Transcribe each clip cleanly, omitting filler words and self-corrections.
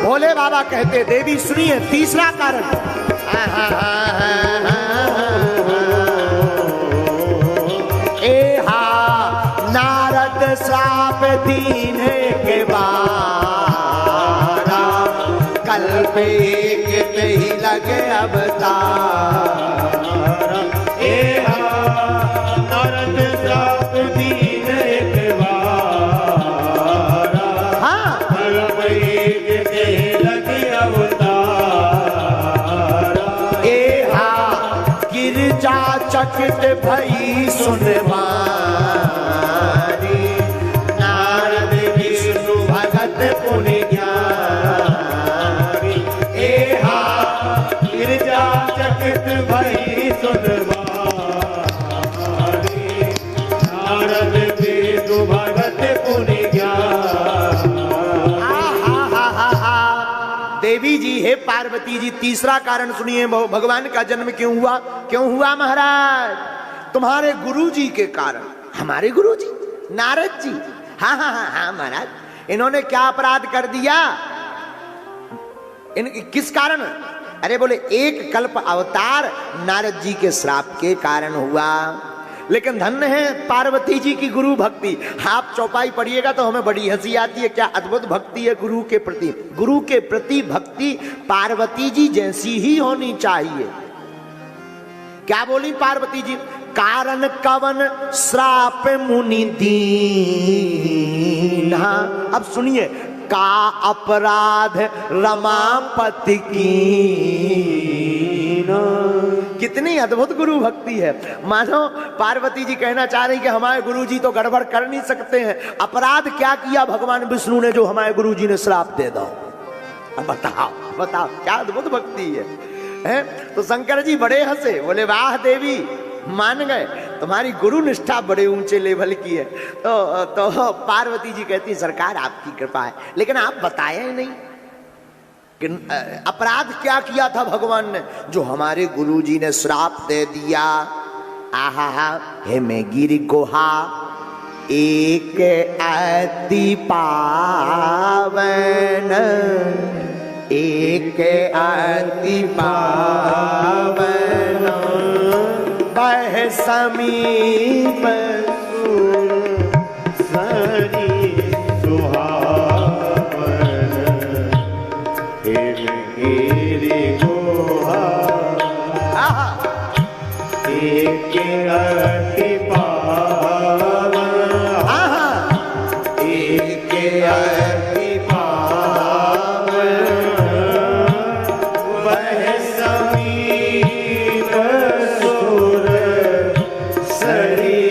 भोले बाबा कहते देवी सुनिए तीसरा कारण। नारद श्राप दीने के बाद कल्प एक नहीं लगे अवतार। नारद श्राप दीने के बाद कल्प एक नहीं लगे अवतार। गिरजा चकित भई सुनवा देवी जी है पार्वती जी। तीसरा कारण सुनिए, भगवान का जन्म क्यों हुआ? क्यों हुआ महाराज? तुम्हारे गुरु जी के कारण। हमारे गुरु जी नारद जी? हाँ हाँ हाँ हाँ महाराज, इन्होंने क्या अपराध कर दिया? किस कारण? अरे बोले एक कल्प अवतार नारद जी के श्राप के कारण हुआ। लेकिन धन्य है पार्वती जी की गुरु भक्ति। आप चौपाई पढ़िएगा तो हमें बड़ी हंसी आती है। क्या अद्भुत भक्ति है गुरु के प्रति। गुरु के प्रति भक्ति पार्वती जी जैसी ही होनी चाहिए। क्या बोली पार्वती जी? कारण कवन श्राप मुनि दीना। अब सुनिए, का अपराध रमापति की। कितनी अद्भुत गुरु भक्ति है। मानो पार्वती जी कहना चाह रही कि हमारे गुरु जी तो गड़बड़ कर नहीं सकते हैं। अपराध क्या किया भगवान विष्णु ने जो हमारे गुरु जी ने श्राप दे दो? अब बताओ बताओ, क्या अद्भुत भक्ति है? तो शंकर जी बड़े हंसे, बोले वाह देवी, मान गए, तुम्हारी गुरु निष्ठा बड़े ऊंचे लेवल की है। तो पार्वती जी कहती सरकार आपकी कृपा है, लेकिन आप बताए नहीं कि अपराध क्या किया था भगवान ने जो हमारे गुरु जी ने श्राप दे दिया। आहा हे में गिर गोहा एक अति पावन, एक अति पावन बह समीप सरी सुहावन। गिरि गोहा एक अति पावन, एक अति पावन बह समीप सुर सरी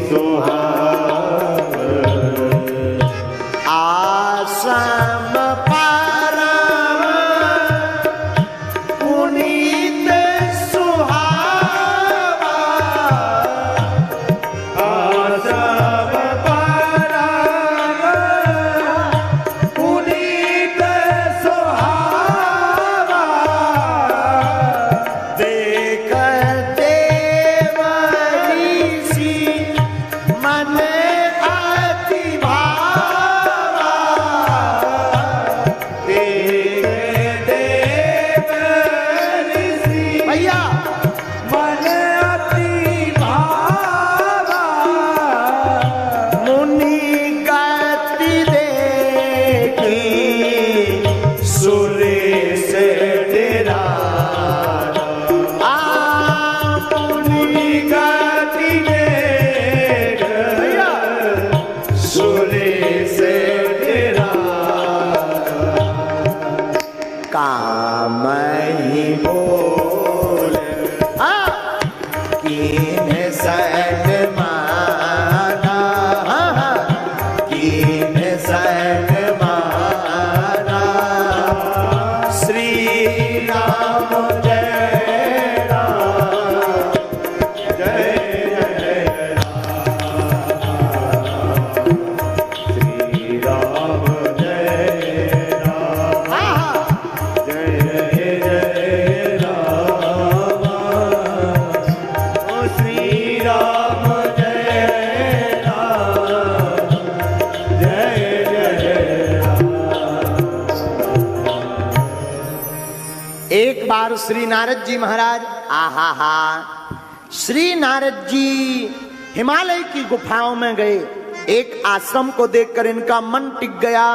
सुहावन। एक बार श्री नारद जी महाराज, आहा हा, श्री नारद जी हिमालय की गुफाओं में गए। एक आश्रम को देखकर इनका मन टिक गया,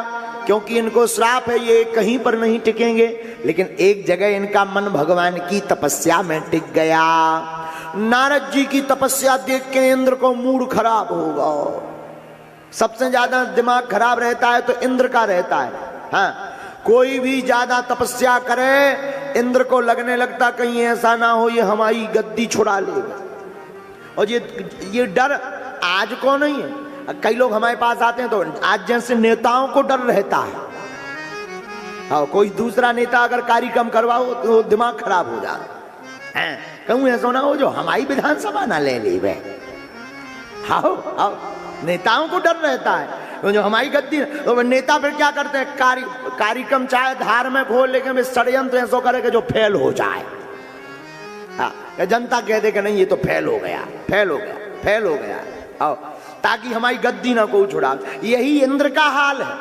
क्योंकि इनको श्राप है ये कहीं पर नहीं टिकेंगे। लेकिन एक जगह इनका मन भगवान की तपस्या में टिक गया। नारद जी की तपस्या देख के इंद्र को मूड खराब होगा। सबसे ज्यादा दिमाग खराब रहता है तो इंद्र का रहता है। हाँ, कोई भी ज्यादा तपस्या करे इंद्र को लगने लगता कहीं ऐसा ना हो ये हमारी गद्दी छुड़ा लेगा। और ये डर आज को नहीं है, कई लोग हमारे पास आते हैं तो आज जैसे नेताओं को डर रहता है। हाँ, कोई दूसरा नेता अगर कार्यक्रम करवाओ तो दिमाग खराब हो जाता है। कहूँ ऐसा ना हो जो हमारी विधानसभा ना ले ली वे। हाँ, नेताओं को डर रहता है जो हमारी गद्दी। तो नेता फिर क्या करते हैं, कार्यक्रम चाहे धार्मिक हो लेकिन षड्यंत्र ऐसा करे कि जो फेल हो जाए। हाँ, जनता कह दे कि नहीं ये तो फेल हो गया, फेल हो गया, फेल हो गया, आओ, ताकि हमारी गद्दी ना कोई छुड़ा। यही इंद्र का हाल है।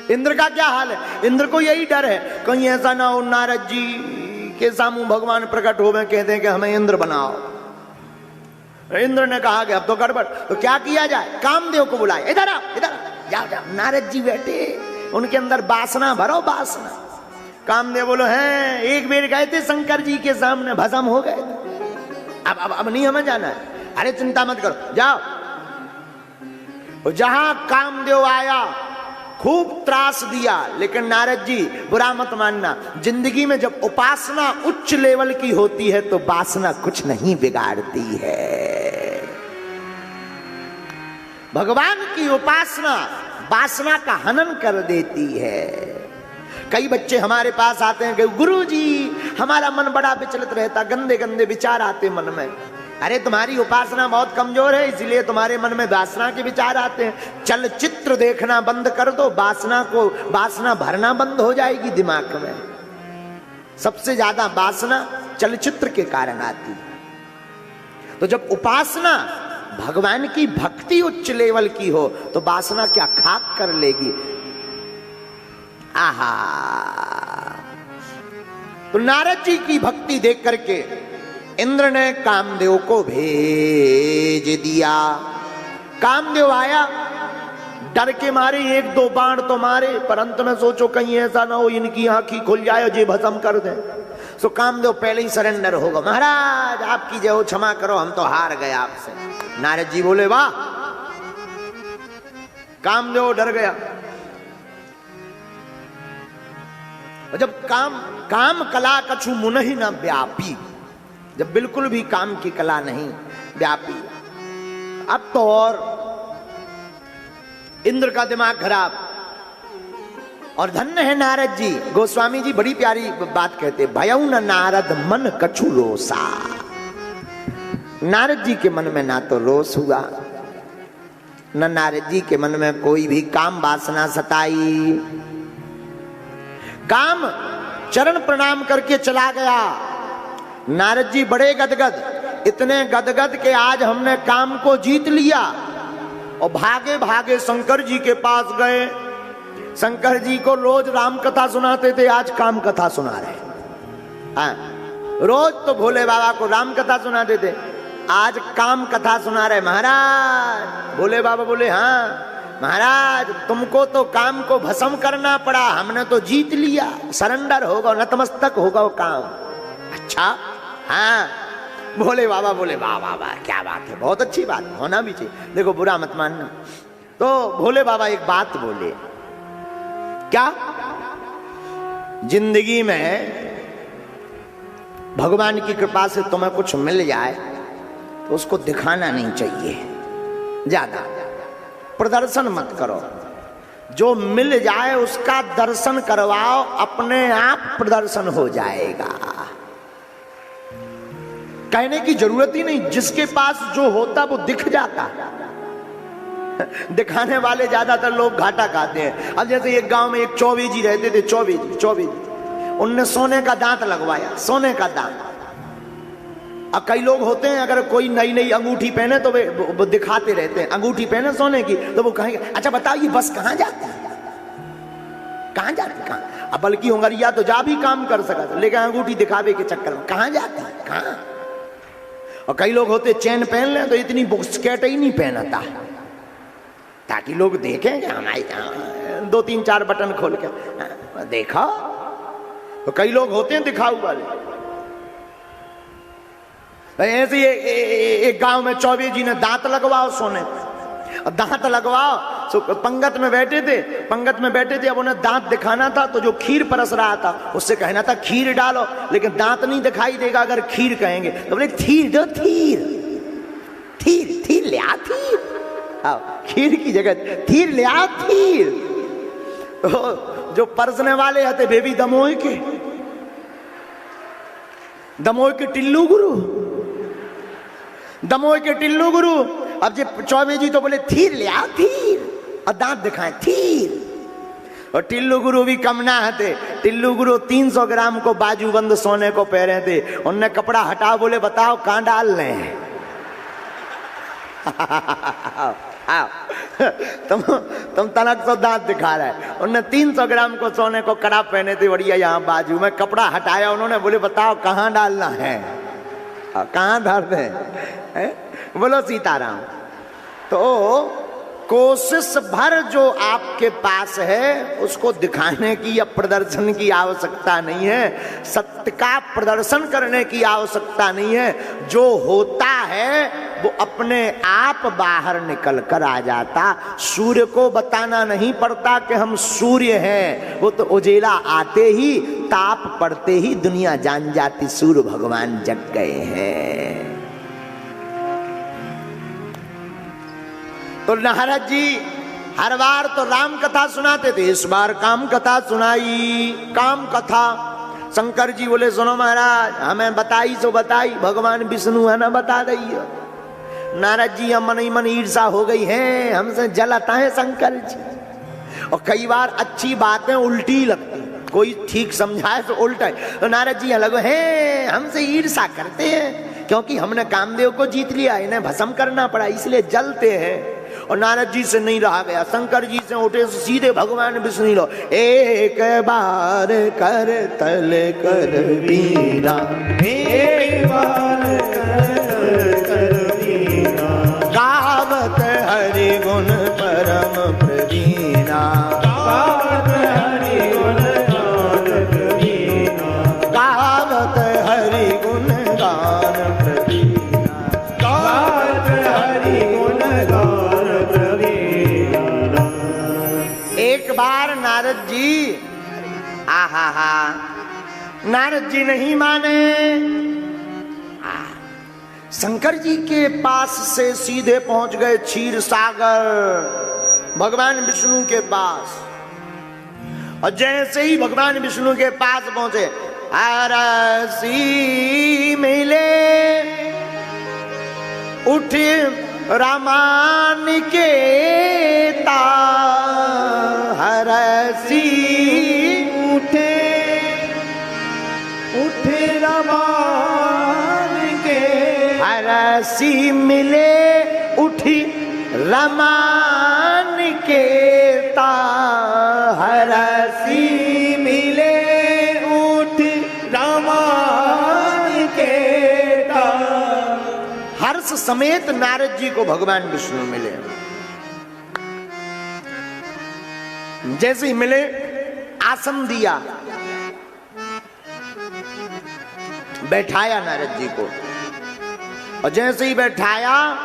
इंद्र का क्या हाल है, इंद्र को यही डर है कहीं ऐसा ना हो नारद जी के सामने भगवान प्रकट हो गए, कहते हैं कि हमें इंद्र बनाओ। इंद्र ने कहा कि अब तो गड़बड़, तो क्या किया जाए, कामदेव को बुलाए, इधर आओ, इधर जाओ जाओ। नारद जी बैठे, उनके अंदर वासना भरो, वासना। कामदेव बोलो हैं, एक बेर गए थे शंकर जी के सामने, भस्म हो गए। अब नहीं हमें जाना है। अरे चिंता मत करो, जाओ। जहां कामदेव आया खूब त्रास दिया, लेकिन नारद जी बुरा मत मानना, जिंदगी में जब उपासना उच्च लेवल की होती है तो वासना कुछ नहीं बिगाड़ती है। भगवान की उपासना वासना का हनन कर देती है। कई बच्चे हमारे पास आते हैं कि गुरुजी हमारा मन बड़ा विचलित रहता, गंदे गंदे विचार आते मन में। अरे तुम्हारी उपासना बहुत कमजोर है, इसलिए तुम्हारे मन में वासना के विचार आते हैं। चलचित्र देखना बंद कर दो, वासना भरना बंद हो जाएगी दिमाग में। सबसे ज्यादा वासना चलचित्र के कारण आती है। तो जब उपासना भगवान की भक्ति उच्च लेवल की हो तो वासना क्या खाक कर लेगी। आहा, तो नारद जी की भक्ति देख करके इंद्र ने कामदेव को भेज दिया। कामदेव आया, डर के मारे एक दो बाण तो मारे, पर अंत में सोचो कहीं ऐसा ना हो इनकी आंखी खुल जाए और ये भस्म कर दे। सो कामदेव पहले ही सरेंडर होगा, महाराज आपकी जय हो, क्षमा करो हम तो हार गए आपसे। नारद जी बोले वाह। कामदेव डर गया। जब काम कला कछु मुनहि न व्यापी, जब बिल्कुल भी काम की कला नहीं व्यापी, अब तो और इंद्र का दिमाग खराब। और धन्य है नारद जी। गोस्वामी जी बड़ी प्यारी बात कहते, भयउ न नारद मन कछु रोसा। नारद जी के मन में ना तो रोष हुआ, न नारद जी के मन में कोई भी काम वासना सताई। काम चरण प्रणाम करके चला गया। नारद जी बड़े गदगद, इतने गदगद के आज हमने काम को जीत लिया। और भागे भागे शंकर जी के पास गए। शंकर जी को रोज राम कथा सुनाते थे, आज काम कथा सुना रहे। हाँ, रोज तो भोले बाबा को राम कथा सुनाते थे, आज काम कथा सुना रहे। महाराज, भोले बाबा बोले हाँ महाराज, तुमको तो काम को भस्म करना पड़ा, हमने तो जीत लिया, सरेंडर होगा, नतमस्तक होगा वो काम। अच्छा, हाँ। भोले बाबा बोले वाह वाह वाह, क्या बात है, बहुत अच्छी बात, होना भी चाहिए, देखो बुरा मत मानना। तो भोले बाबा एक बात बोले, क्या, जिंदगी में भगवान की कृपा से तुम्हें कुछ मिल जाए तो उसको दिखाना नहीं चाहिए, ज्यादा प्रदर्शन मत करो। जो मिल जाए उसका दर्शन करवाओ, अपने आप प्रदर्शन हो जाएगा। कहने की जरूरत ही नहीं, जिसके पास जो होता वो दिख जाता। दिखाने वाले ज्यादातर लोग घाटा खाते हैं। अब जैसे एक गांव में एक चौबे जी रहते थे, चौबे जी, उनने सोने का दांत लगवाया, सोने का दांत। अब कई लोग होते हैं अगर कोई नई नई अंगूठी पहने तो वो दिखाते रहते हैं, अंगूठी पहने सोने की, तो वो कहेंगे अच्छा बताओ ये बस कहां जाती है। कहाँ जाती, कहाँ? अब बल्कि उंगरिया तो जा भी काम कर सका था, लेकिन अंगूठी दिखावे के चक्कर में कहाँ जाता, कहाँ? और कई लोग होते चैन पहन लें तो इतनी बुस्केट ही नहीं पहनता, ताकि लोग देखें कि हमारी 2-3-4 बटन खोल के देखा। तो कई लोग होते हैं दिखाऊ वाले। ऐसे एक गांव में चौबे जी ने दांत लगवाओ सोने, दांत लगवाओ, पंगत में बैठे थे। अब उन्हें दांत दिखाना था, तो जो खीर परस रहा था उससे कहना था खीर डालो, लेकिन दांत नहीं दिखाई देगा अगर खीर कहेंगे। तो बोले खीर दो, थीर ले आ, थीर आओ, खीर की जगह थीर ले आ, थीर। तो जो परसने वाले आते बेबी दमोह के टिल्लू गुरु। अब जे चौबे जी तो बोले थीर ले आ, थीर, और दांत दिखाए थीर। और टिल्लू गुरु भी कम ना हते। टिल्लू गुरु 300 ग्राम को बाजूबंद सोने को पहरे थे। उनने कपड़ा हटाओ, बोले बताओ कहां डाल लें? आओ तुम तनक सो दांत दिखा रहे। उन्होंने 300 ग्राम को सोने को कड़ा पहने थे, बढ़िया यहाँ बाजू में कपड़ा हटाया उन्होंने, बोले बताओ कहाँ डालना है, कहाँ डाल दें? बोलो सीताराम। तो कोशिश भर जो आपके पास है उसको दिखाने की या प्रदर्शन की आवश्यकता नहीं है, सत्य का प्रदर्शन करने की आवश्यकता नहीं है। जो होता है वो अपने आप बाहर निकल कर आ जाता। सूर्य को बताना नहीं पड़ता कि हम सूर्य हैं, वो तो उजेला आते ही, ताप पड़ते ही दुनिया जान जाती सूर्य भगवान जग गए हैं। तो नारद जी हर बार तो राम कथा सुनाते थे, इस बार काम कथा सुनाई। काम कथा शंकर जी बोले सुनो महाराज, हमें बताई सो बताई, भगवान विष्णु है ना बता रही है। नारद जी हम मन ही मन ईर्षा हो गई है, हमसे जलता है शंकर जी। और कई बार अच्छी बातें उल्टी लगती, कोई ठीक समझाए तो उल्टा है। तो नारद जी अलग हैं, हमसे ईर्षा करते हैं क्योंकि हमने कामदेव को जीत लिया, इन्हें भस्म करना पड़ा इसलिए जलते हैं। और नारद जी से नहीं रहा गया, शंकर जी से उठे सीधे भगवान विष्णु लो, एक बार कर तल कर बीना, एक बार कर बीना, गावत हरि गुण परम प्रवीणा, गावत हरि गुण गान प्रवीणा, गावत हरि गुण गान प्रवीणा, गावत हरि गुण गान। एक बार नारद जी, आहा, नारद जी नहीं माने। शंकर जी के पास से सीधे पहुंच गए क्षीर सागर, भगवान विष्णु के पास। और जैसे ही भगवान विष्णु के पास पहुंचे, अरसी मिले उठे रामानिकेता, हरसी उठे रामानिके, हरसी मिले उठी रामानिकेता, हरसी मिले उठी रामानिकेता। हर्ष समेत नारद जी को भगवान विष्णु मिले। जैसे ही मिले आसन दिया, बैठाया नारद जी को। और जैसे ही बैठाया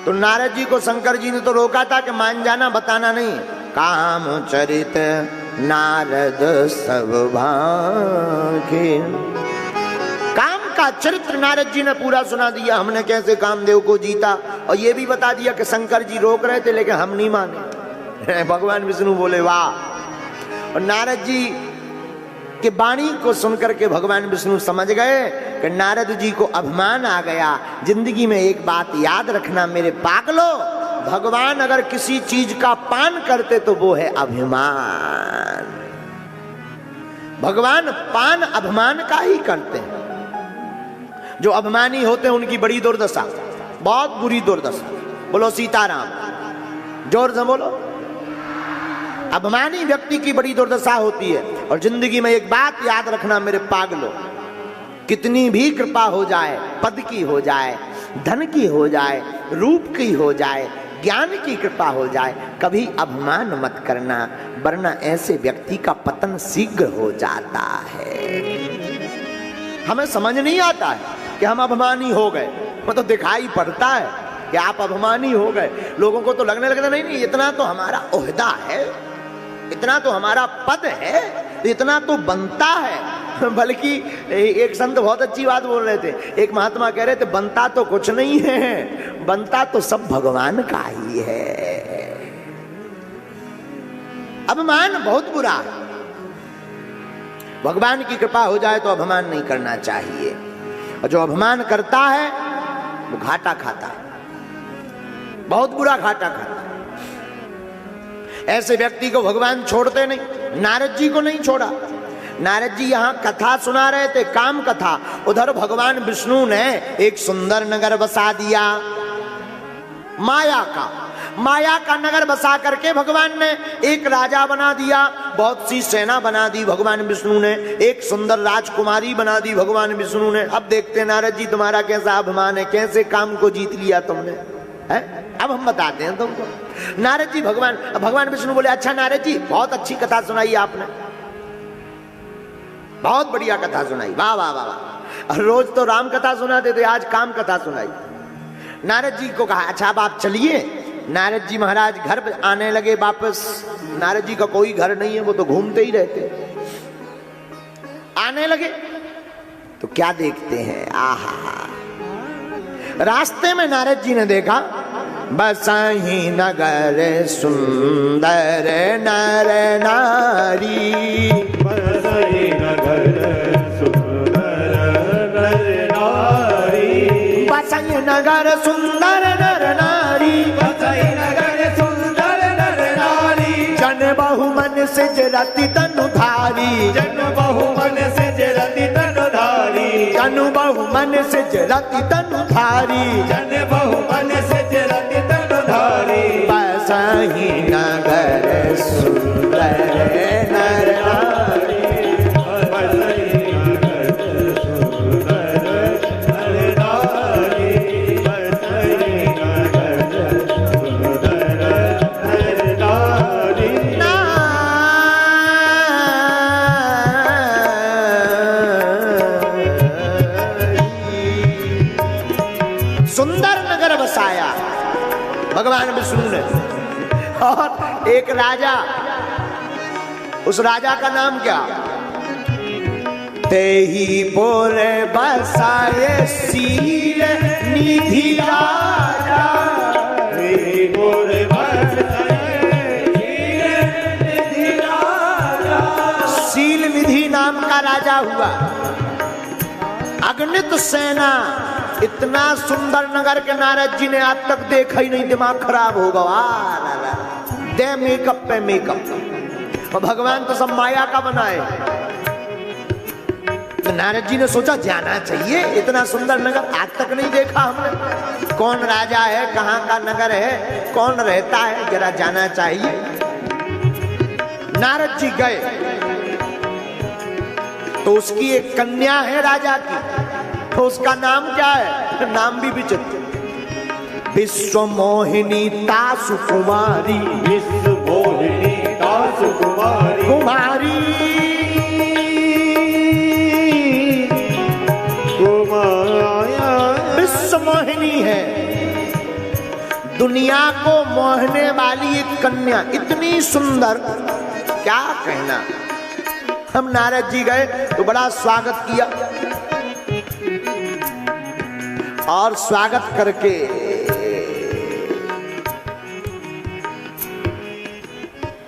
तो नारद जी को शंकर जी ने तो रोका था कि मान जाना, बताना नहीं। काम चरित नारद सब भागे, काम का चरित्र नारद जी ने पूरा सुना दिया, हमने कैसे कामदेव को जीता। और ये भी बता दिया कि शंकर जी रोक रहे थे लेकिन हम नहीं माने। भगवान विष्णु बोले वाह। और नारद जी के वाणी को सुनकर के भगवान विष्णु समझ गए कि नारद जी को अभिमान आ गया। जिंदगी में एक बात याद रखना मेरे पागलो, भगवान अगर किसी चीज का पान करते तो वो है अभिमान। भगवान पान अभिमान का ही करते हैं। जो अभिमानी होते हैं उनकी बड़ी दुर्दशा, बहुत बुरी दुर्दशा। बोलो सीताराम, जोर से बोलो। अभिमानी व्यक्ति की बड़ी दुर्दशा होती है। और जिंदगी में एक बात याद रखना मेरे पागलों, कितनी भी कृपा हो जाए, पद की हो जाए, धन की हो जाए, रूप की हो जाए, ज्ञान की कृपा हो जाए, कभी अभिमान मत करना, वरना ऐसे व्यक्ति का पतन शीघ्र हो जाता है। हमें समझ नहीं आता है कि हम अभिमानी हो गए, मतलब दिखाई पड़ता है कि आप अभिमानी हो गए। लोगों को तो लगने लगता नहीं इतना तो हमारा ओहदा है, इतना तो हमारा पद है, इतना तो बनता है। बल्कि एक संत बहुत अच्छी बात बोल रहे थे, एक महात्मा कह रहे थे बनता तो कुछ नहीं है, बनता तो सब भगवान का ही है। अभिमान बहुत बुरा है। भगवान की कृपा हो जाए तो अभिमान नहीं करना चाहिए, और जो अभिमान करता है वो घाटा खाता है, बहुत बुरा घाटा खाता है। ऐसे व्यक्ति को भगवान छोड़ते नहीं। नारद जी को नहीं छोड़ा। नारद जी यहां कथा सुना रहे थे, काम कथा। उधर भगवान विष्णु ने एक सुंदर नगर बसा दिया, माया का नगर बसा करके भगवान ने एक राजा बना दिया, बहुत सी सेना बना दी भगवान विष्णु ने, एक सुंदर राजकुमारी बना दी भगवान विष्णु ने। अब देखते नारद जी तुम्हारा कैसा अभिमान है, कैसे काम को जीत लिया तुमने, है? अब हम बताते हैं तुमको। नारद जी भगवान विष्णु बोले, अच्छा नारद जी बहुत अच्छी कथा सुनाई आपने, बहुत बढ़िया कथा सुनाई, वाह वाह वाह वाह। रोज तो राम कथा सुनाते थे, आज काम कथा सुनाई। नारद जी को कहा अच्छा अब आप चलिए। नारद जी महाराज घर पे आने लगे वापस। नारद जी का कोई घर नहीं है, वो तो घूमते ही रहते। आने लगे तो क्या देखते हैं, आहा, रास्ते में नारद जी ने देखा बसाही नगर सुंदर नर नारी, बसाही नगर सुंदर नर नारी, बसाही नगर सुंदर नर नारी, बसाही नगर सुंदर नर नारी, जन बहुमन से जरती तनुधारी, जन बहुमन से जरती तनुधारी, जन बहुमन से जरती तनुधारी, जन बहुमन से जरती तनुधारी, बसाही नगर सुंदर नर नारी, बसाही नगर सुंदर नर नारी, बसाही नगर सुंदर नर नारी। सुंदर नगर बसाया भगवान विष्णु ने। और एक राजा, उस राजा का नाम क्या, ते ही बोले बसाए शील निधि राजा, ते ही बोले बसाए शील निधि राजा, शील निधि नाम का राजा हुआ। अगणित सेना, इतना सुंदर नगर के नारद जी ने आज तक देखा ही नहीं, दिमाग खराब होगा। दे मेकअप पे मेकअप, और भगवान तो सब माया का बनाए। तो नारद जी ने सोचा जाना चाहिए, इतना सुंदर नगर आज तक नहीं देखा हमने, कौन राजा है, कहाँ का नगर है, कौन रहता है, जरा जाना चाहिए। नारद जी गए तो उसकी एक कन्या है राजा की, तो उसका नाम क्या है, नाम भी विचित्र, विश्व मोहिनी तासु कुमारी, विश्व मोहिनी तासु कुमारी, कुमारी कुमाया, विश्व मोहिनी है, दुनिया को मोहने वाली एक कन्या, इतनी सुंदर, क्या कहना। हम नारद जी गए तो बड़ा स्वागत किया, और स्वागत करके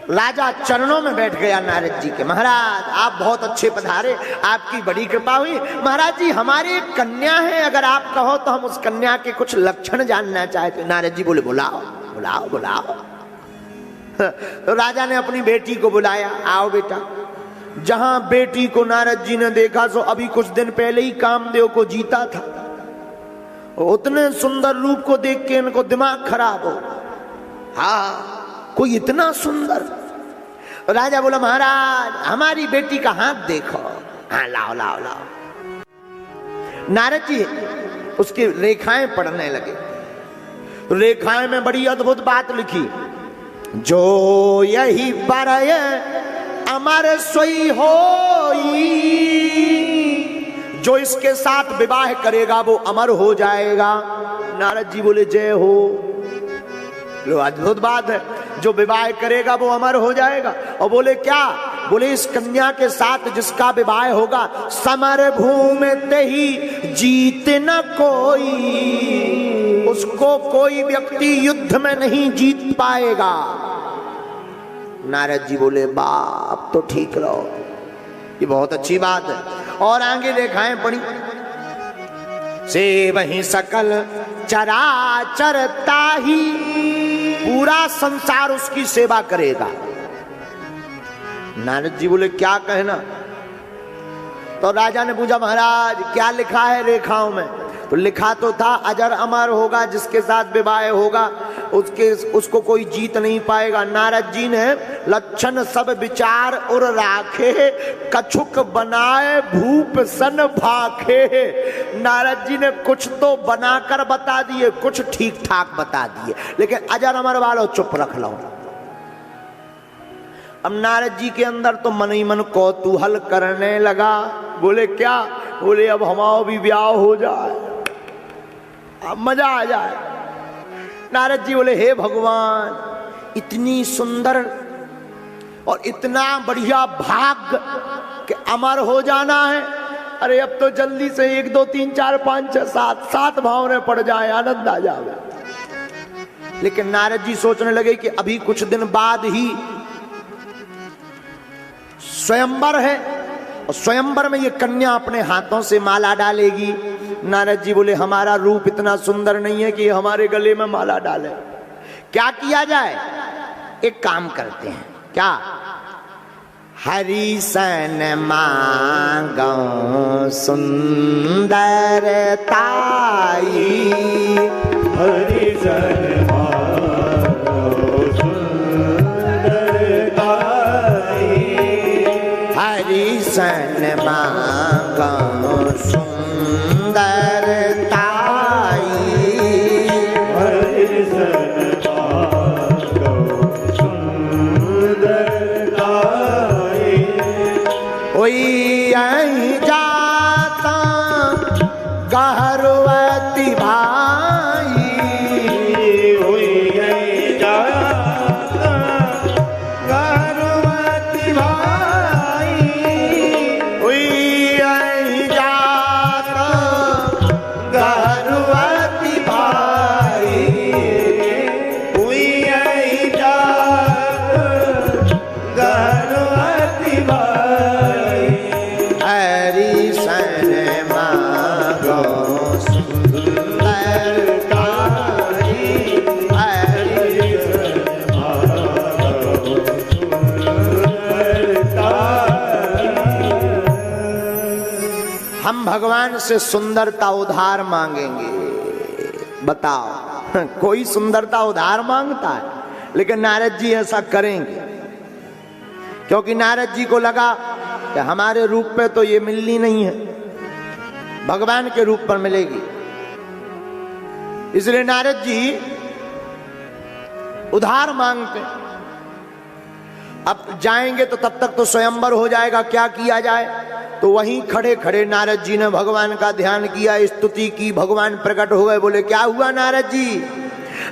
राजा चरणों में बैठ गया नारद जी के। महाराज आप बहुत अच्छे पधारे, आपकी बड़ी कृपा हुई। महाराज जी हमारी एक कन्या है, अगर आप कहो तो हम उस कन्या के कुछ लक्षण जानना चाहते। नारद जी बोले बुलाओ बुलाओ बुलाओ। तो राजा ने अपनी बेटी को बुलाया, आओ बेटा। जहां बेटी को नारद जी ने देखा सो अभी कुछ दिन पहले ही कामदेव को जीता था, उतने सुंदर रूप को देख के इनको दिमाग खराब हो। हाँ, कोई इतना सुंदर, राजा बोला महाराज हमारी बेटी का हाथ देखो। हाँ लाओ लाओ लाओ। नारद जी उसकी रेखाएं पढ़ने लगे। रेखाएं में बड़ी अद्भुत बात लिखी, जो यही बरय अमर सोई होई, जो इसके साथ विवाह करेगा वो अमर हो जाएगा। नारद जी बोले जय हो। लो अद्भुत बात है, जो विवाह करेगा वो अमर हो जाएगा। और बोले क्या? बोले इस कन्या के साथ जिसका विवाह होगा समर भूमि ते ही जीत न कोई, उसको कोई व्यक्ति युद्ध में नहीं जीत पाएगा। नारद जी बोले बाप तो ठीक रहो, ये बहुत अच्छी बात है। और आगे रेखाएं पड़ी, से वही सकल चराचर ताही, पूरा संसार उसकी सेवा करेगा। नारद जी बोले क्या कहना? तो राजा ने पूछा महाराज क्या लिखा है रेखाओं में? तो लिखा तो था अजर अमर होगा, जिसके साथ विवाह होगा उसको कोई जीत नहीं पाएगा। नारद जी ने लक्षण सब विचार और राखे, कछुक बनाए भूप सन भाखे। नारद जी ने कुछ तो बनाकर बता दिए, कुछ ठीक ठाक बता दिए, लेकिन अजर अमर वालों चुप रख लो। अब नारद जी के अंदर तो मन ही मन कौतूहल करने लगा। बोले क्या? बोले अब हमारा भी ब्याह हो जाए, अब मजा आ जाए। नारद जी बोले हे भगवान, इतनी सुंदर और इतना बढ़िया भाग्य कि अमर हो जाना है। अरे अब तो जल्दी से 1 2 3 4 5 6 7 भावने पड़ जाए, आनंद आ जाए। लेकिन नारद जी सोचने लगे कि अभी कुछ दिन बाद ही स्वयंवर है, और स्वयंवर में ये कन्या अपने हाथों से माला डालेगी। नारद जी बोले हमारा रूप इतना सुंदर नहीं है कि हमारे गले में माला डाले। क्या किया जाए? एक काम करते हैं, क्या? हरि सन मांगो सुंदर ताई, हरि सन मांगो सुंदर ताई, हरि सन मांगो सुंदर ताई, हरि सन मांगो सुंदर ताई। ओई यहीं जाता गहरवती भाई, ओई यहीं जाता गहरवती भाई, ओई यहीं जाता गहरवती भाई, ओई यहीं जाता गहरवती भाई। हरि सन मांगो सुंदर ताई, हरि हम भगवान से सुंदरता उधार मांगेंगे। बताओ कोई सुंदरता उधार मांगता है? लेकिन नारद जी ऐसा करेंगे, क्योंकि नारद जी को लगा कि हमारे रूप पे तो ये मिलनी नहीं है, भगवान के रूप पर मिलेगी। इसलिए नारद जी उधार मांगते। अब जाएंगे तो तब तक तो स्वयंवर हो जाएगा, क्या किया जाए? तो वहीं खड़े खड़े नारद जी ने भगवान का ध्यान किया, स्तुति की, भगवान प्रकट हो गए। बोले क्या हुआ नारद जी?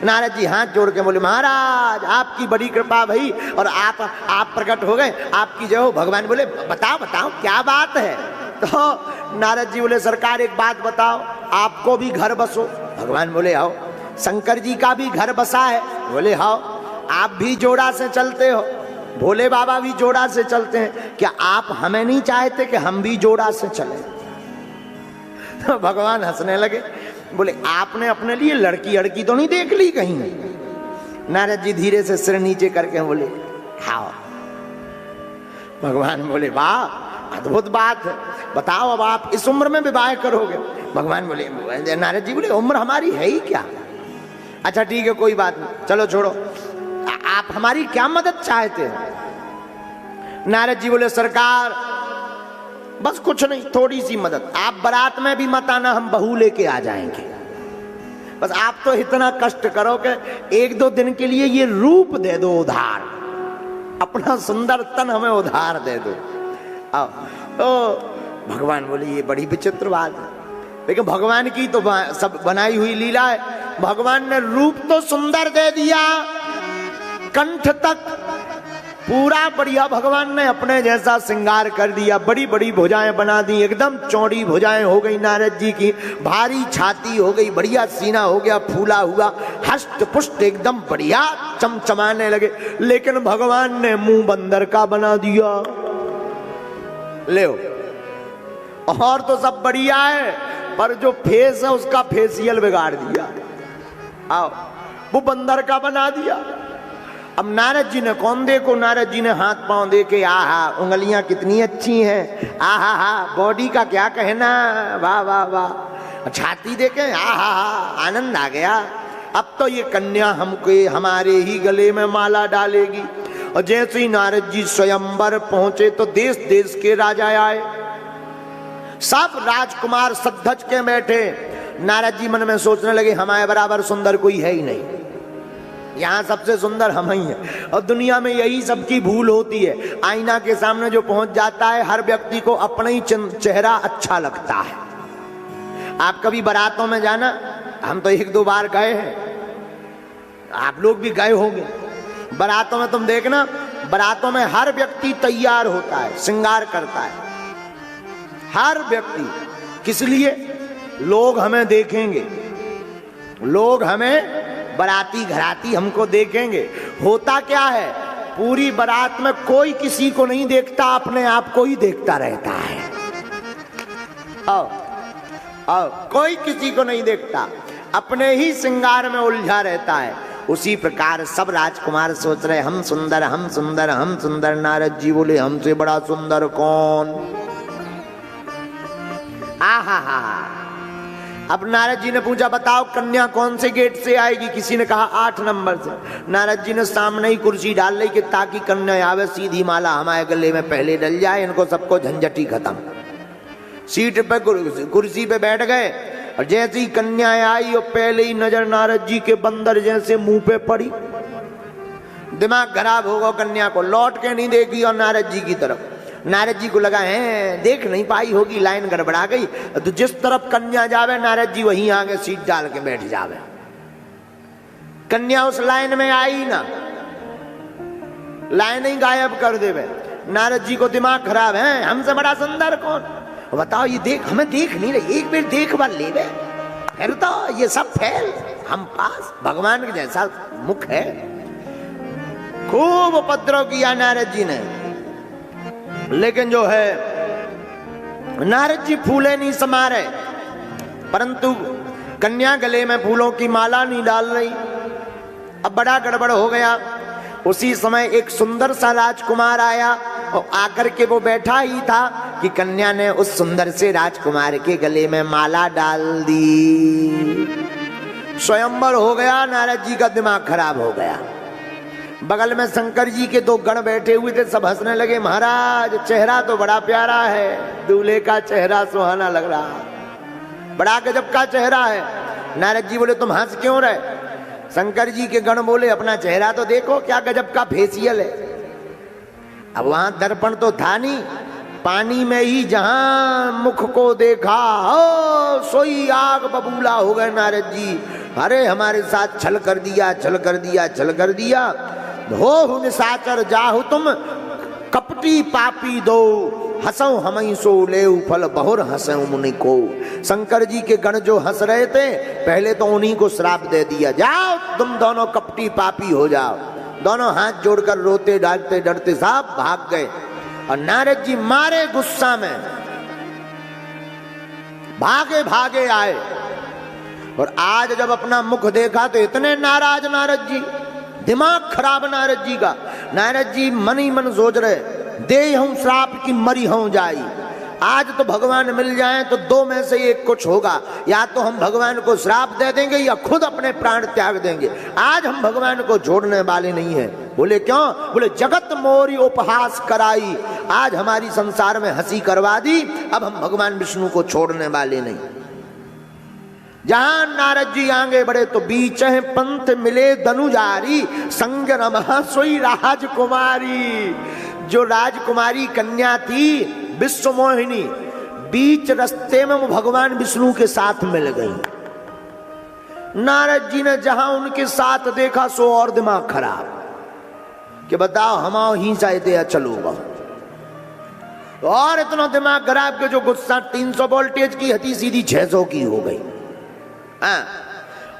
नारद जी हाथ जोड़ के बोले महाराज आपकी बड़ी कृपा भई, और आप प्रकट हो गए, आपकी जय हो। भगवान बोले बताओ बताओ क्या बात है? तो नारद जी बोले सरकार एक बात बताओ, आपको भी घर बसो? भगवान बोले आओ। शंकर जी का भी घर बसा है? बोले आओ। आप भी जोड़ा से चलते हो? भोले बाबा भी जोड़ा से चलते हैं, क्या आप हमें नहीं चाहते कि हम भी जोड़ा से चले? तो भगवान हंसने लगे, बोले आपने अपने लिए लड़की अड़की तो नहीं देख ली कहीं? नारद जी धीरे से सिर नीचे करके बोले खाओ। भगवान बोले वाह अद्भुत बात है, बताओ अब आप इस उम्र में विवाह करोगे? भगवान बोले, नारद जी बोले उम्र हमारी है ही क्या? अच्छा ठीक है कोई बात नहीं, चलो छोड़ो, आप हमारी क्या मदद चाहते हैं? नारद जी बोले सरकार बस कुछ नहीं, थोड़ी सी मदद, आप बारात में भी मत आना, हम बहू लेके आ जाएंगे। बस आप तो इतना कष्ट करो कि 1-2 दिन के लिए ये रूप दे दो उधार, अपना सुंदर तन हमें उधार दे दो। आओ तो भगवान बोले ये बड़ी विचित्र बात है, लेकिन भगवान की तो सब बनाई हुई लीला है। भगवान ने रूप तो सुंदर दे दिया, कंठ तक पूरा बढ़िया भगवान ने अपने जैसा श्रृंगार कर दिया, बड़ी बड़ी भुजाएं बना दी, एकदम चौड़ी भुजाएं हो गई नारद जी की, भारी छाती हो गई, बढ़िया सीना हो गया फूला हुआ, हष्ट पुष्ट एकदम बढ़िया चमचमाने लगे। लेकिन भगवान ने मुंह बंदर का बना दिया। ले और तो सब बढ़िया है, पर जो फेस है उसका फेसियल बिगाड़ दिया। आओ वो बंदर का बना दिया। अब नारद जी ने कौन देखो, नारद जी ने हाथ पांव देखे, आहा उंगलियां कितनी अच्छी हैं, आहा हा बॉडी का क्या कहना, वाह वाह वाह, छाती देखे, आहा हा आनंद आ गया। अब तो ये कन्या हमको हमारे ही गले में माला डालेगी। और जैसे ही नारद जी स्वयंवर पहुंचे तो देश देश के राजा आए, सब राजकुमार सद्धज के बैठे। नारद जी मन में सोचने लगे हमारे बराबर सुंदर कोई है ही नहीं, यहाँ सबसे सुंदर हम ही हैं। और दुनिया में यही सबकी भूल होती है, आईना के सामने जो पहुंच जाता है हर व्यक्ति को अपना ही चेहरा अच्छा लगता है। आप कभी बारातों में जाना, हम तो 1-2 बार गए हैं, आप लोग भी गए होंगे। बारातों में तुम देखना, बारातों में हर व्यक्ति तैयार होता है, श्रृंगार करता है, हर व्यक्ति। किस लिए? लोग हमें देखेंगे, लोग हमें बाराती घराती हमको देखेंगे। होता क्या है, पूरी बारात में कोई किसी को नहीं देखता, अपने आप को ही देखता रहता है। आओ कोई किसी को नहीं देखता, अपने ही श्रृंगार में उलझा रहता है। उसी प्रकार सब राजकुमार सोच रहे हम सुंदर हम सुंदर हम सुंदर। नारद जी बोले हमसे बड़ा सुंदर कौन? आहा हा। अब नारद जी ने पूछा बताओ कन्या कौन से गेट से आएगी? किसी ने कहा 8 नंबर से। नारद जी ने सामने ही कुर्सी डाल ली कि ताकि कन्या आवे, सीधी माला हमारे गले में पहले डल जाए, इनको सबको झंझटी खत्म। सीट पे कुर्सी पे बैठ गए और जैसे ही कन्या आई और पहले ही नजर नारद जी के बंदर जैसे मुंह पे पड़ी। दिमाग खराब हो गया, कन्या को लौट के नहीं देखी और नारद जी की तरफ। नारद जी को लगा है देख नहीं पाई होगी, लाइन गड़बड़ा गई, तो जिस तरफ कन्या जावे नारद जी वहीं आगे सीट डाल के बैठ जावे। कन्या उस लाइन में आई ना, लाइन ही गायब कर देवे। नारद जी को दिमाग खराब है, हमसे बड़ा सुंदर कौन? बताओ ये देख, हमें देख नहीं रही, एक बार देख बार ले गए, फिर तो ये सब फैल हम पास, भगवान के जैसा मुख है। खूब उपद्रव किया नारद जी ने, लेकिन जो है नारद जी फूले नहीं समा रहे, परंतु कन्या गले में फूलों की माला नहीं डाल रही। अब बड़ा गड़बड़ हो गया। उसी समय एक सुंदर सा राजकुमार आया और आकर के वो बैठा ही था कि कन्या ने उस सुंदर से राजकुमार के गले में माला डाल दी। स्वयंवर हो गया, नारद जी का दिमाग खराब हो गया। बगल में शंकर जी के 2 गण बैठे हुए थे, सब हंसने लगे। महाराज चेहरा तो बड़ा प्यारा है, दूल्हे का चेहरा सुहाना लग रहा, बड़ा गजब का चेहरा है। नारद जी बोले तुम हंस क्यों रहे? शंकर जी के गण बोले अपना चेहरा तो देखो, क्या गजब का फेसियल है। अब वहां दर्पण तो था नहीं, पानी में ही जहां मुख को देखा हो सोई आग बबूला हो गए नारद जी। अरे हमारे साथ छल कर दिया, छल कर दिया, छल कर दिया। हो निशाचर जाहु तुम कपटी पापी दो, हंसो हमई सो ले फल बहुर हंसो मुनि को। शंकर जी के गण जो हंस रहे थे पहले तो उन्हीं को श्राप दे दिया, जाओ तुम दोनों कपटी पापी हो जाओ। दोनों हाथ जोड़कर रोते डांटते डरते साहब भाग गए। और नारद जी मारे गुस्सा में भागे भागे आए। और आज जब अपना मुख देखा तो इतने नाराज नारद जी, दिमाग खराब नारद जी का। नारद जी मन ही मन सोच रहे दे हूं श्राप की मरी हूं जाई। आज तो भगवान मिल जाएं तो 2 में से एक कुछ होगा, या तो हम भगवान को श्राप दे देंगे या खुद अपने प्राण त्याग देंगे। आज हम भगवान को छोड़ने वाले नहीं हैं। बोले क्यों? बोले जगत मोरी उपहास कराई, आज हमारी संसार में हंसी करवा दी, अब हम भगवान विष्णु को छोड़ने वाले नहीं। जहां नारद जी आगे बढ़े तो बीच पंथ मिले धनुजारी, संग नमः सोई राजकुमारी। जो राजकुमारी कन्या थी विश्व मोहिनी, बीच रास्ते में वो भगवान विष्णु के साथ मिल गई। नारद जी ने जहां उनके साथ देखा सो और दिमाग खराब कि बताओ हम ही चाहते हैं चलोगा, और इतना दिमाग खराब के जो गुस्सा 300 वोल्टेज की हती सीधी 600 की हो गई। हाँ,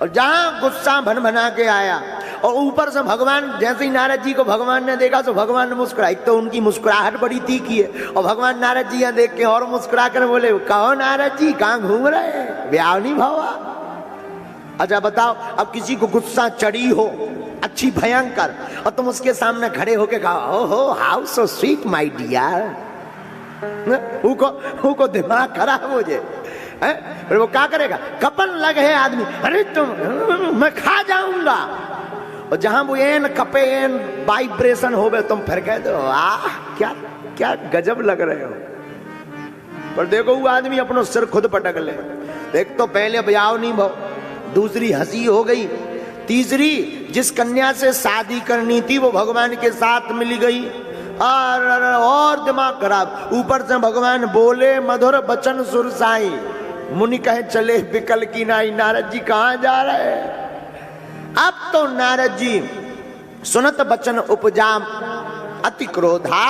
और जहां गुस्सा भन भना के आया, और ऊपर से भगवान, जैसे ही नारद जी को भगवान ने देखा तो भगवान ने मुस्कुराई, तो उनकी मुस्कुराहट बड़ी तीखी है, और भगवान नारद जी यहाँ देख के और मुस्कुरा कर बोले, कहो नारद जी कहाँ घूम रहे हैं, ब्याह नहीं भावा? अच्छा बताओ, अब किसी को गुस्सा चढ़ी हो अच्छी भयंकर, और तुम उसके सामने खड़े होके कहो ओहो how so sweet my dear, को दिमाग खराब हो जाए। फिर वो क्या करेगा? कपन लगे है आदमी, अरे तुम मैं खा जाऊंगा, और जहां वो एन कपे एन वाइब्रेशन हो गए, तुम फिर कह दो आह क्या क्या गजब लग रहे हो। पर देखो वो आदमी अपनो सिर खुद पटक ले। देख तो पहले ब्याह नहीं भाव, दूसरी हंसी हो गई, तीसरी जिस कन्या से शादी करनी थी वो भगवान के साथ मिल गई, और दिमाग खराब। ऊपर से भगवान बोले मधुर बचन सुरसाई, मुनि कहे चले बिकल की नाई, नारद जी कहां जा रहे हैं? अब तो नारद जी सुनत बचन उपजा अति क्रोधा,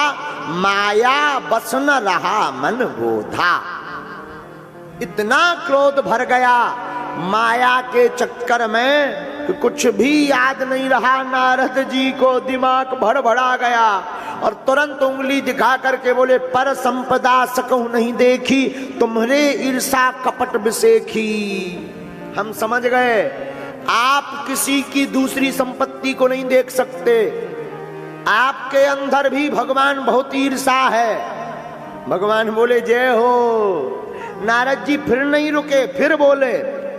माया बस न रहा मन बोधा। इतना क्रोध भर गया माया के चक्कर में कि कुछ भी याद नहीं रहा नारद जी को, दिमाग भड़बड़ा गया, और तुरंत उंगली दिखा करके बोले पर संपदा सकहु नहीं देखी, तुम्हारे ईर्षा कपट विसेखी। हम समझ गए आप किसी की दूसरी संपत्ति को नहीं देख सकते, आपके अंदर भी भगवान बहुत ईर्षा है। भगवान बोले जय हो। नारद जी फिर नहीं रुके, फिर बोले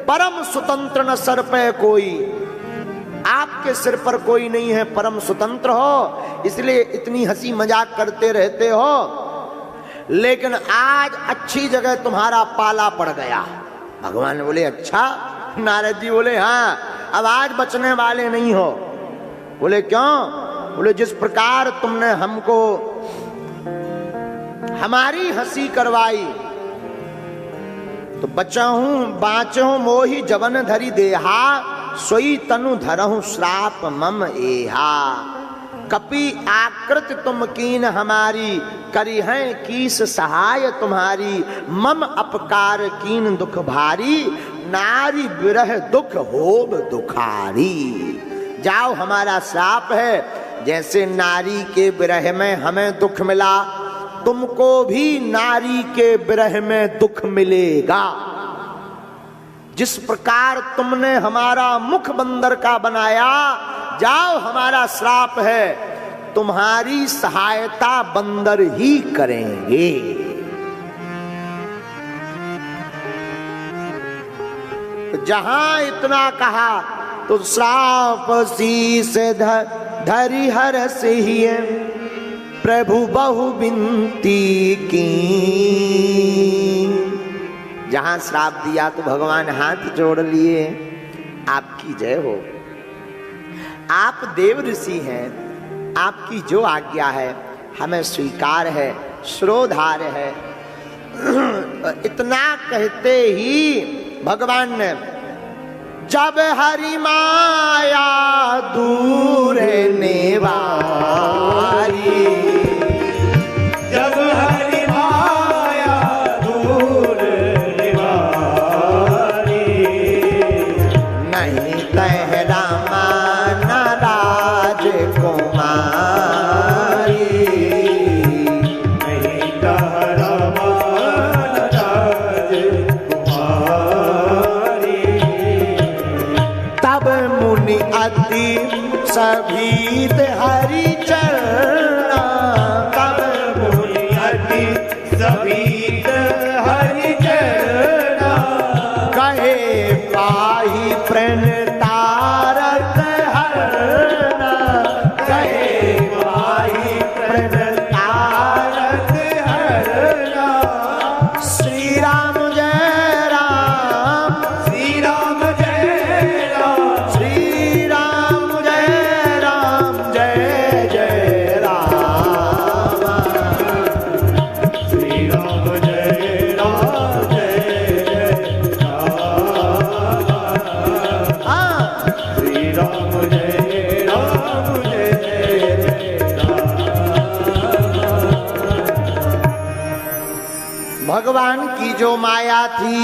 परम स्वतंत्र न सर पे कोई, आपके सिर पर कोई नहीं है, परम स्वतंत्र हो, इसलिए इतनी हंसी मजाक करते रहते हो, लेकिन आज अच्छी जगह तुम्हारा पाला पड़ गया। भगवान बोले अच्छा? नारद जी बोले हाँ, अब आज बचने वाले नहीं हो। बोले क्यों? बोले जिस प्रकार तुमने हमको हमारी हंसी करवाई, तो बचहूं बाँचहूं मोहि जवन धरी देहा, सोई तनु धरहूं श्राप मम एहा। कपि आकृत तुम कीन हमारी, करी हैं कीस सहाय तुम्हारी, मम अपकार कीन दुख भारी, नारी विरह दुख होब दुखारी। जाओ हमारा श्राप है, जैसे नारी के विरह में हमें दुख मिला, तुमको भी नारी के विरह में दुख मिलेगा। जिस प्रकार तुमने हमारा मुख बंदर का बनाया, जाओ हमारा श्राप है, तुम्हारी सहायता बंदर ही करेंगे। जहां इतना कहा तो श्राप शीस धरि हर से ही प्रभु बहु विनती की। जहां श्राप दिया तो भगवान हाथ जोड़ लिए, आपकी जय हो, आप देव ऋषि हैं, आपकी जो आज्ञा है हमें स्वीकार है, श्रोधार्य है। इतना कहते ही भगवान ने जब हरि माया दूर नेवारी, जब हरि माया दूर निवारी, नहीं तहरा माना राजकुमारी, नहीं तहरा माना राजकुमारी। तब मुनि अति सभीत हरि चरणा, तब मुनि अति सभीत हरि चरणा, कहे पाही प्रण तारक हरना, कहे जो माया थी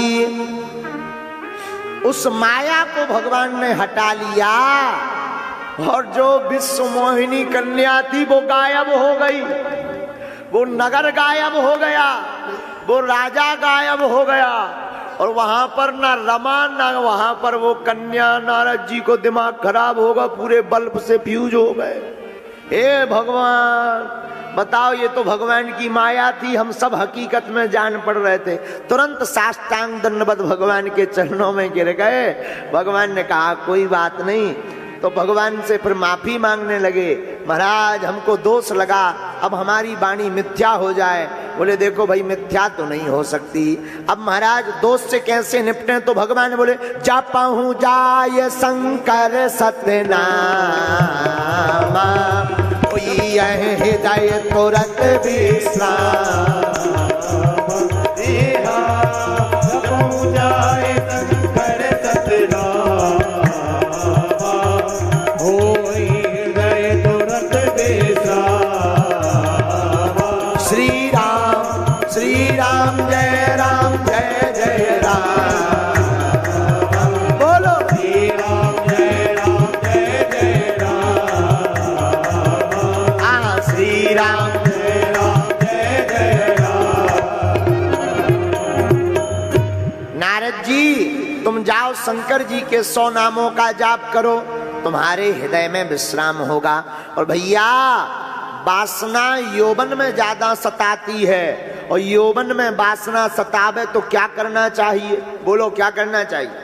उस माया को भगवान ने हटा लिया और जो विश्व मोहिनी कन्या थी वो गायब हो गई, वो नगर गायब हो गया, वो राजा गायब हो गया और वहां पर ना रमा ना वहां पर वो कन्या। नारद जी को दिमाग खराब होगा, पूरे बल्ब से फ्यूज हो गए। हे भगवान बताओ, ये तो भगवान की माया थी, हम सब हकीकत में जान पड़ रहे थे। तुरंत साष्टांग दंडवत भगवान के चरणों में गिर गए। भगवान ने कहा कोई बात नहीं, तो भगवान से फिर माफी मांगने लगे। महाराज हमको दोष लगा, अब हमारी वाणी मिथ्या हो जाए। बोले देखो भाई मिथ्या तो नहीं हो सकती, अब महाराज दोष से कैसे निपटे? तो भगवान बोले जपहु जाय शंकर सतनामा, यह हृदय तुरंत विश्राम। जपहु जाय शंकर सतनामा, होई हृदय तुरंत विश्राम। श्री राम जय राम जय जय राम। बोलो श्री राम जय जय राम। श्री राम जय जय राम। नारद जी तुम जाओ शंकर जी के 100 नामों का जाप करो, तुम्हारे हृदय में विश्राम होगा। और भैया वासना यौवन में ज्यादा सताती है, और यौवन में वासना सतावे तो क्या करना चाहिए? बोलो क्या करना चाहिए?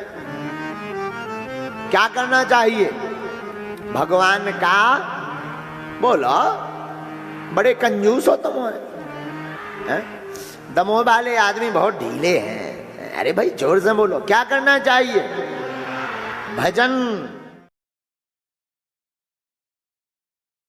क्या करना चाहिए? भगवान का बोलो, बड़े कंजूस हो तुम हैं? दमोह वाले आदमी बहुत ढीले हैं। अरे भाई जोर से बोलो, क्या करना चाहिए? भजन